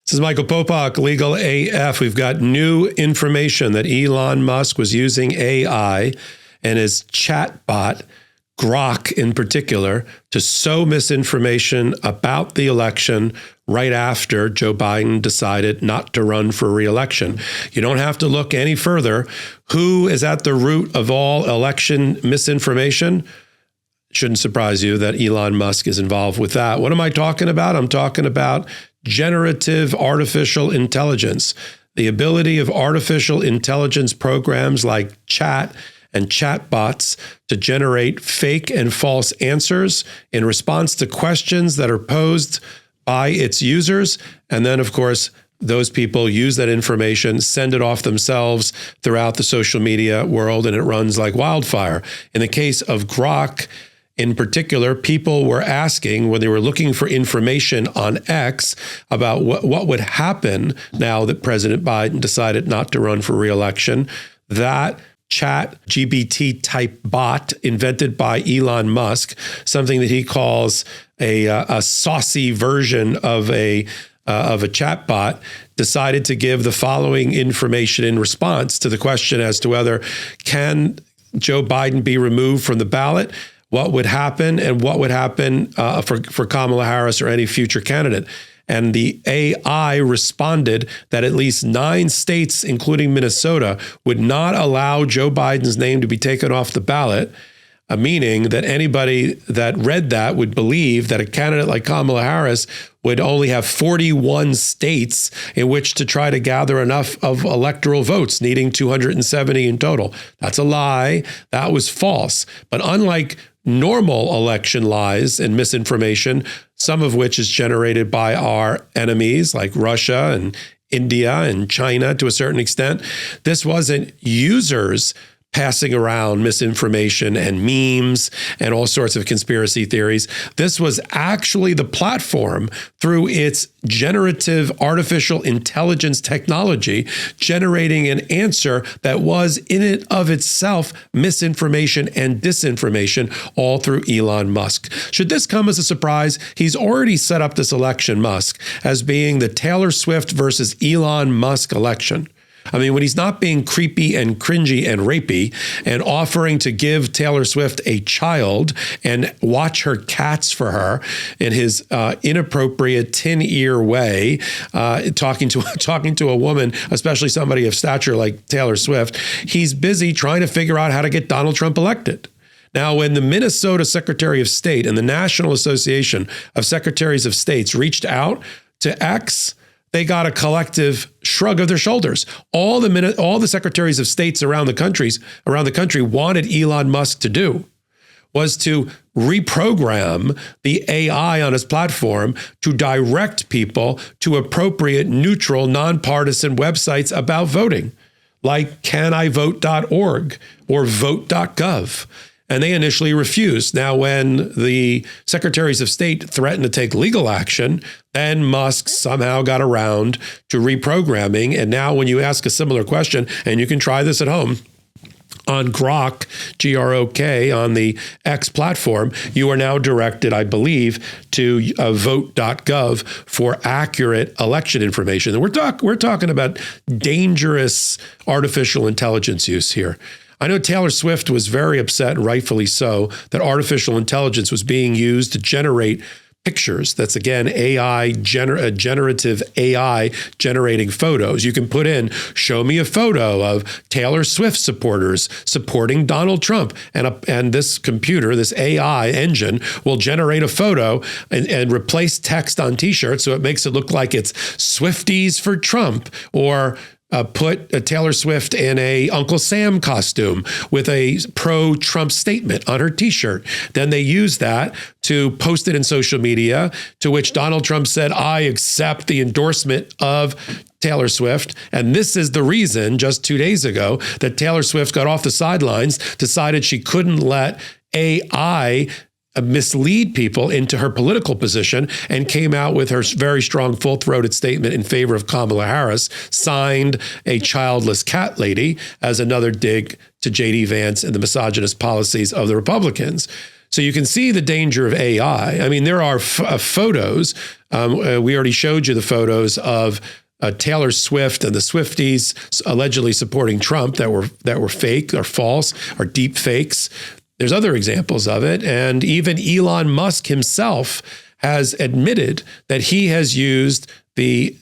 This is Michael Popok, Legal AF. We've got new information that Elon Musk was using AI and his chatbot, GROK in particular, to sow misinformation about the election right after Joe Biden decided not to run for re-election. You don't have to look any further. Who is at the root of all election misinformation? Shouldn't surprise you that Elon Musk is involved with that. What am I talking about? I'm talking about generative artificial intelligence, the ability of artificial intelligence programs like chat and chatbots to generate fake and false answers in response to questions that are posed by its users. And then, of course, those people use that information, send it off themselves throughout the social media world, and it runs like wildfire. In the case of GROK, in particular, people were asking when they were looking for information on X about what would happen now that President Biden decided not to run for re-election. That chat GBT type bot invented by Elon Musk, something that he calls a saucy version of a chat bot, decided to give the following information in response to the question as to whether can Joe Biden be removed from the ballot, what would happen, and what would happen for Kamala Harris or any future candidate. And the AI responded that at least 9 states, including Minnesota, would not allow Joe Biden's name to be taken off the ballot, meaning that anybody that read that would believe that a candidate like Kamala Harris would only have 41 states in which to try to gather enough of electoral votes, needing 270 in total. That's a lie. That was false. But unlike normal election lies and misinformation, some of which is generated by our enemies like Russia and India and China to a certain extent, this wasn't users passing around misinformation and memes and all sorts of conspiracy theories. This was actually the platform, through its generative artificial intelligence technology, generating an answer that was in and of itself misinformation and disinformation, all through Elon Musk. Should this come as a surprise? He's already set up this election, Musk, as being the Taylor Swift versus Elon Musk election. I mean, when he's not being creepy and cringy and rapey and offering to give Taylor Swift a child and watch her cats for her in his inappropriate tin ear way, talking to a woman, especially somebody of stature like Taylor Swift, he's busy trying to figure out how to get Donald Trump elected. Now, when the Minnesota Secretary of State and the National Association of Secretaries of States reached out to X, they got a collective shrug of their shoulders. All the secretaries of states around the country wanted Elon Musk to do was to reprogram the AI on his platform to direct people to appropriate, neutral, nonpartisan websites about voting, like canivote.org or vote.gov. And they initially refused. Now, when the secretaries of state threatened to take legal action, then Musk somehow got around to reprogramming. And now when you ask a similar question, and you can try this at home, on GROK, GROK, on the X platform, you are now directed, I believe, to vote.gov for accurate election information. And we're talking about dangerous artificial intelligence use here. I know Taylor Swift was very upset, and rightfully so, that artificial intelligence was being used to generate pictures. That's, again, generative AI generating photos. You can put in, show me a photo of Taylor Swift supporters supporting Donald Trump. And this computer, this AI engine, will generate a photo and replace text on T-shirts so it makes it look like it's Swifties for Trump, or put Taylor Swift in a Uncle Sam costume with a pro-Trump statement on her T-shirt. Then they use that to post it in social media, to which Donald Trump said, I accept the endorsement of Taylor Swift. And this is the reason, just 2 days ago, that Taylor Swift got off the sidelines, decided she couldn't let AI mislead people into her political position, and came out with her very strong, full-throated statement in favor of Kamala Harris, signed a childless cat lady, as another dig to J.D. Vance and the misogynist policies of the Republicans. So you can see the danger of AI. I mean, there are photos. We already showed you the photos of Taylor Swift and the Swifties allegedly supporting Trump that were fake or false or deep fakes. There's other examples of it. And even Elon Musk himself has admitted that he has used the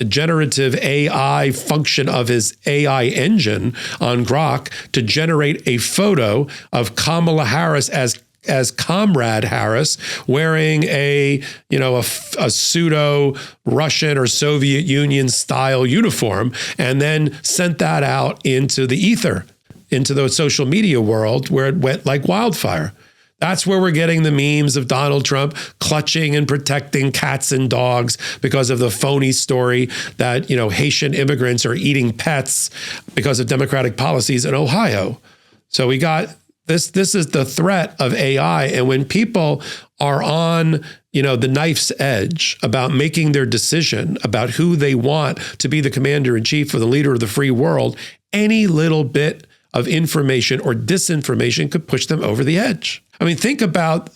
generative AI function of his AI engine on GROK to generate a photo of Kamala Harris as Comrade Harris wearing a pseudo Russian or Soviet Union style uniform, and then sent that out into the ether, into the social media world, where it went like wildfire. That's where we're getting the memes of Donald Trump clutching and protecting cats and dogs because of the phony story that, Haitian immigrants are eating pets because of Democratic policies in Ohio. So we got this is the threat of AI. And when people are on, the knife's edge about making their decision about who they want to be the commander in chief or the leader of the free world, any little bit of information or disinformation could push them over the edge. I mean, think about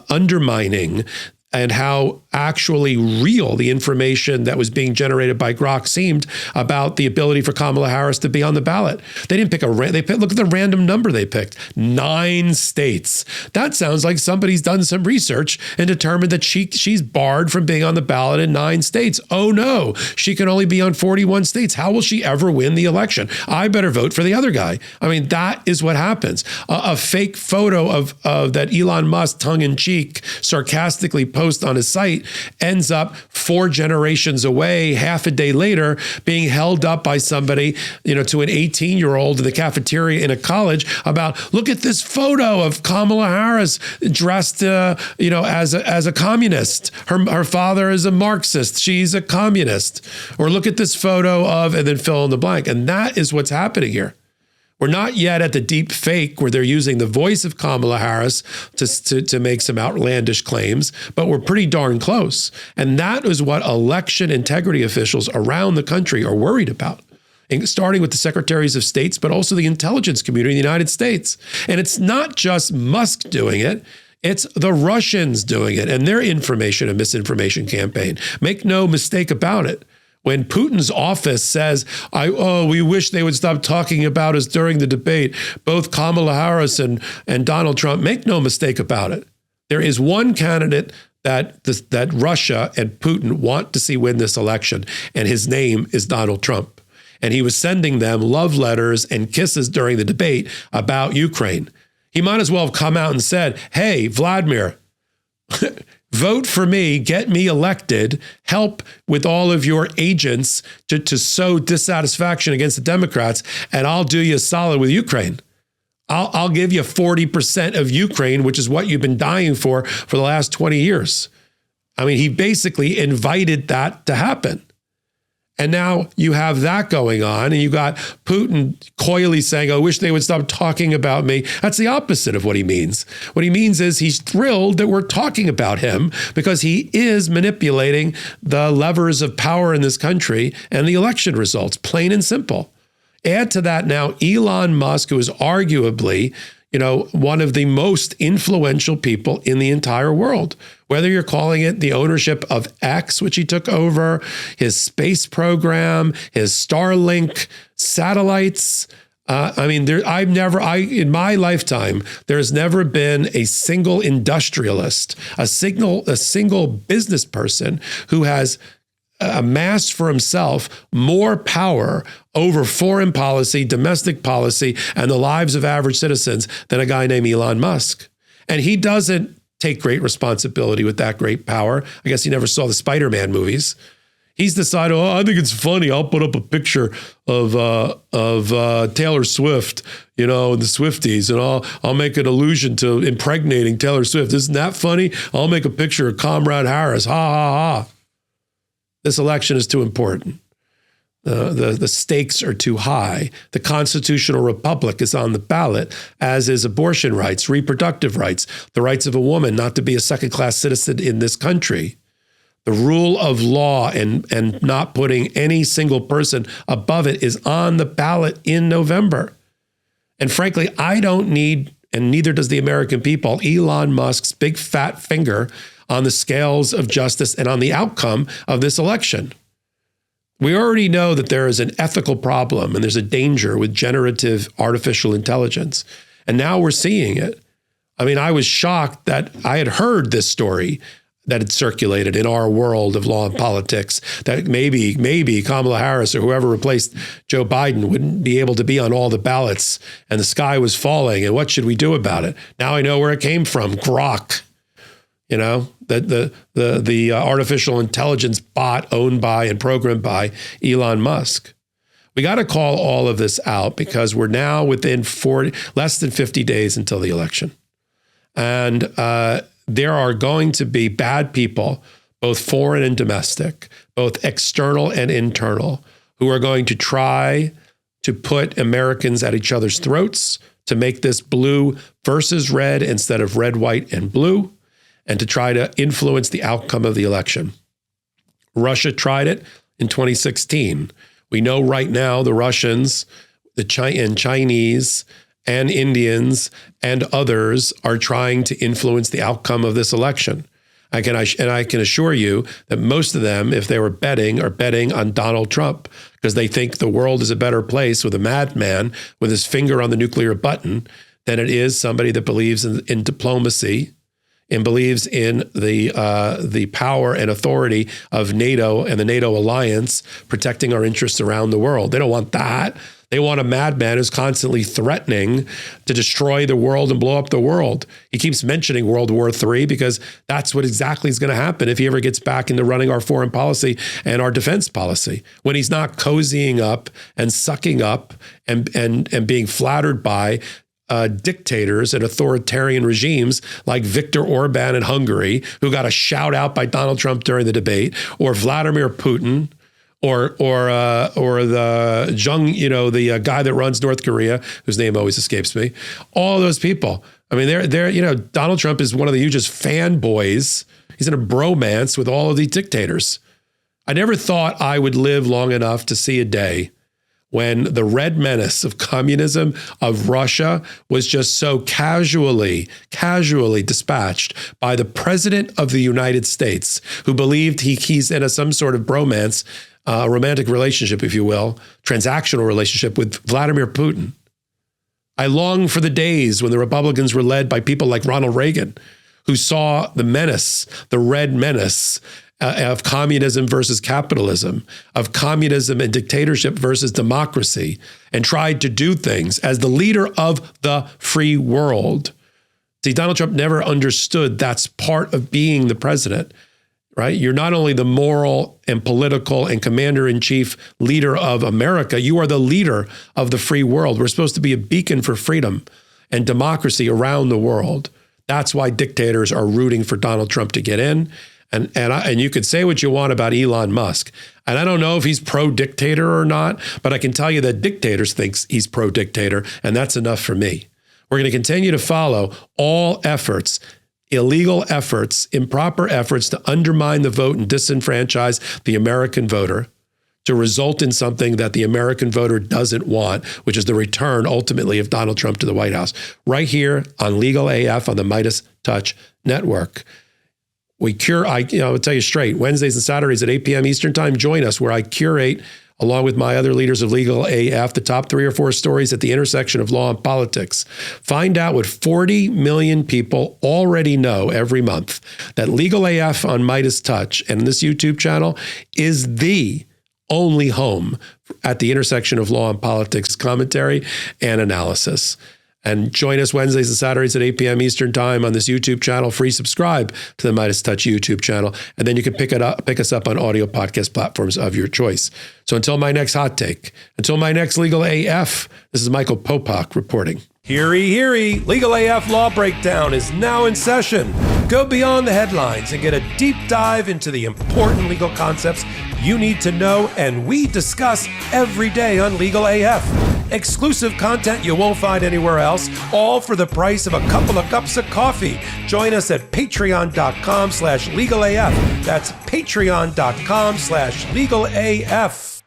undermining and how actually real the information that was being generated by GROK seemed about the ability for Kamala Harris to be on the ballot. They didn't pick look at the random number they picked, 9 states. That sounds like somebody's done some research and determined that she's barred from being on the ballot in 9 states. Oh no, she can only be on 41 states. How will she ever win the election? I better vote for the other guy. I mean, that is what happens. A fake photo of that Elon Musk tongue-in-cheek sarcastically post on his site ends up 4 generations away, half a day later, being held up by somebody, to an 18-year-old in the cafeteria in a college about, look at this photo of Kamala Harris dressed, as a communist. Her father is a Marxist. She's a communist. Or look at this photo of, and then fill in the blank. And that is what's happening here. We're not yet at the deep fake where they're using the voice of Kamala Harris to make some outlandish claims, but we're pretty darn close. And that is what election integrity officials around the country are worried about, starting with the secretaries of states, but also the intelligence community in the United States. And it's not just Musk doing it. It's the Russians doing it and their information and misinformation campaign. Make no mistake about it. When Putin's office says, we wish they would stop talking about us during the debate, both Kamala Harris and Donald Trump, make no mistake about it. There is one candidate that Russia and Putin want to see win this election, and his name is Donald Trump. And he was sending them love letters and kisses during the debate about Ukraine. He might as well have come out and said, hey, Vladimir, vote for me, get me elected, help with all of your agents to sow dissatisfaction against the Democrats, and I'll do you a solid with Ukraine. I'll give you 40% of Ukraine, which is what you've been dying for the last 20 years. I mean, he basically invited that to happen. And now you have that going on, and you got Putin coyly saying, I wish they would stop talking about me. That's the opposite of what he means. What he means is he's thrilled that we're talking about him because he is manipulating the levers of power in this country and the election results, plain and simple. Add to that now Elon Musk, who is arguably, one of the most influential people in the entire world. Whether you're calling it the ownership of X, which he took over, his space program, his Starlink satellites. In my lifetime, there's never been a single industrialist, a single business person who has amassed for himself more power over foreign policy, domestic policy, and the lives of average citizens than a guy named Elon Musk. And he doesn't take great responsibility with that great power. I guess he never saw the Spider-Man movies. He's decided, I think it's funny. I'll put up a picture of Taylor Swift, and the Swifties, and I'll make an allusion to impregnating Taylor Swift. Isn't that funny? I'll make a picture of Comrade Harris. Ha, ha, ha. This election is too important. The stakes are too high. The constitutional republic is on the ballot, as is abortion rights, reproductive rights, the rights of a woman not to be a second-class citizen in this country. The rule of law and not putting any single person above it is on the ballot in November. And frankly, I don't need and neither does the American people, Elon Musk's big fat finger on the scales of justice and on the outcome of this election. We already know that there is an ethical problem and there's a danger with generative artificial intelligence. And now we're seeing it. I mean, I was shocked that I had heard this story that had circulated in our world of law and politics, that maybe Kamala Harris or whoever replaced Joe Biden wouldn't be able to be on all the ballots and the sky was falling. And what should we do about it? Now I know where it came from. GROK, the artificial intelligence bot owned by and programmed by Elon Musk. We got to call all of this out because we're now within less than 50 days until the election. And there are going to be bad people, both foreign and domestic, both external and internal, who are going to try to put Americans at each other's throats, to make this blue versus red instead of red, white, and blue, and to try to influence the outcome of the election. Russia tried it in 2016. We know right now the Russians, the Chinese, and Indians and others are trying to influence the outcome of this election. I can assure you that most of them, if they were betting, are betting on Donald Trump because they think the world is a better place with a madman with his finger on the nuclear button than it is somebody that believes in diplomacy and believes in the power and authority of NATO and the NATO alliance protecting our interests around the world. They don't want that. They want a madman who's constantly threatening to destroy the world and blow up the world. He keeps mentioning World War III because that's what exactly is going to happen if he ever gets back into running our foreign policy and our defense policy. When he's not cozying up and sucking up and being flattered by dictators and authoritarian regimes like Viktor Orban in Hungary, who got a shout out by Donald Trump during the debate, or Vladimir Putin, or the Jung, the guy that runs North Korea, whose name always escapes me. All those people. I mean, they're Donald Trump is one of the hugest fanboys. He's in a bromance with all of these dictators. I never thought I would live long enough to see a day when the red menace of communism of Russia was just so casually dispatched by the president of the United States, who believed he's in some sort of bromance, romantic relationship, if you will, transactional relationship with Vladimir Putin. I long for the days when the Republicans were led by people like Ronald Reagan, who saw the menace, the red menace, of communism versus capitalism, of communism and dictatorship versus democracy, and tried to do things as the leader of the free world. See, Donald Trump never understood that's part of being the president, right? You're not only the moral and political and commander-in-chief leader of America, you are the leader of the free world. We're supposed to be a beacon for freedom and democracy around the world. That's why dictators are rooting for Donald Trump to get in. And you could say what you want about Elon Musk. And I don't know if he's pro-dictator or not, but I can tell you that dictators think he's pro-dictator, and that's enough for me. We're going to continue to follow all efforts, illegal efforts, improper efforts to undermine the vote and disenfranchise the American voter, to result in something that the American voter doesn't want, which is the return, ultimately, of Donald Trump to the White House. Right here on Legal AF on the Midas Touch Network. I'll tell you straight, Wednesdays and Saturdays at 8 p.m. Eastern Time, join us where I curate, along with my other leaders of Legal AF, the top 3 or 4 stories at the intersection of law and politics. Find out what 40 million people already know every month, that Legal AF on Midas Touch and this YouTube channel is the only home at the intersection of law and politics commentary and analysis. And join us Wednesdays and Saturdays at 8 p.m. Eastern Time on this YouTube channel. Free subscribe to the Midas Touch YouTube channel. And then you can pick us up on audio podcast platforms of your choice. So until my next hot take, until my next Legal AF, this is Michael Popok reporting. Heary, Legal AF Law Breakdown is now in session. Go beyond the headlines and get a deep dive into the important legal concepts you need to know, and we discuss every day on Legal AF. Exclusive content you won't find anywhere else, all for the price of a couple of cups of coffee. Join us at patreon.com/legalaf. That's patreon.com/legalaf.